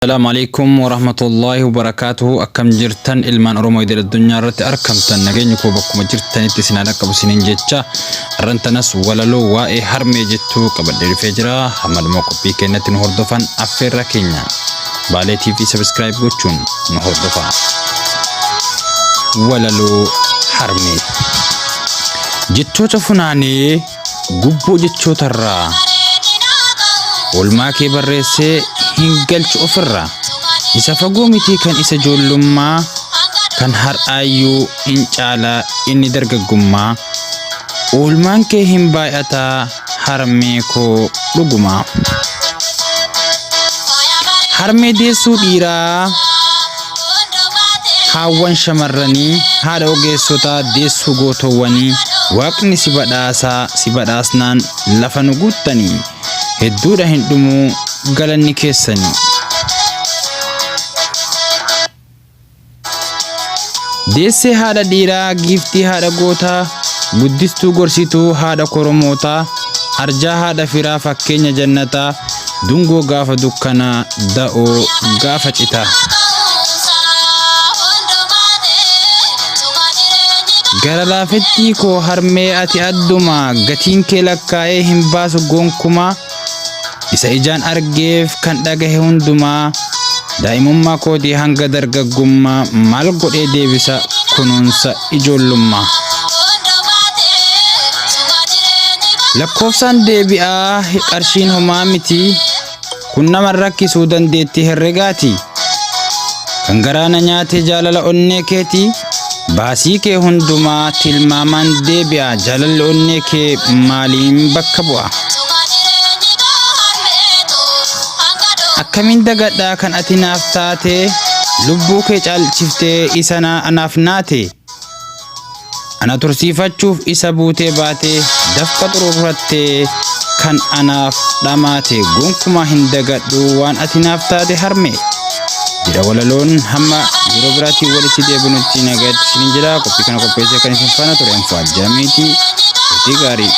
السلام عليكم ورحمة الله وبركاته. أكم جرتن إلمان أرومو يدل الدنيا رت أركمتن نجينكو بكم جرتن تسنانا كبسنين جتة رنتنس وللو واي حرمي جتو قبل الفجرة حمد موقف بيكنة نهردفن أفر كينيا بالي تي في سبسكرايب جوتشون نهردفن وللو حرمي جتو تفناني قبو جتو ترى والماكي برسي hingalchu ofirra isa fagoo miti kan isa joollummaa kan har'aayyuu in caala inni dargaggummaa oolmaan kee hin baay'ataa harmee koo dhuguma harmee deessuu dhiiraa haawwan shamarranii haadha ogeessotaa deessuu gootowwanii waaqni si badhaasnaan lafa nu guuttanii hedduudha hin dhumuu galanni keessanii deessee haadha dhiiraa giiftii haadha gootaa guddistuu gorsituu haadha koromootaa arjaa haadha firaa fakkeenya jannataa dungoo gaafa dukkanaa da'oo gaafa citaa gara laafettii koo harmee ati adduma gatiin kee lakkaa'ee hin baasu gonkumaa isa ijaan argeef kan dhagahe hundumaa daa'imummaa kootii hanga dargaggummaa maal godhee deebisa kunuunsa ijoollummaa lakkoofsaan deebi'aa qarshiin homaa miti kun nama rakkisuu dandeettii herregaati kan garaana nyaate jaalala onnee keeti baasii kee hundumaa tilmaamaan deebi'a jaalalli onnee kee maaliin bakka bu'a akkamiin dagadhaa kan ati naaf taate lubbuu kee caalchiftee isa anaaf naate ana tursiifachuuf isa buutee baate dafqa xururattee kan anaaf dhamaate gonkumaa hin dagadhu waan ati naaf taate harme jira walaloon hamma yeroo biraatii walitti deebinutti nagaatti isin jira qophii kana qopheessee kan isin faana ture Anfu'aad Jaamiitii gaarii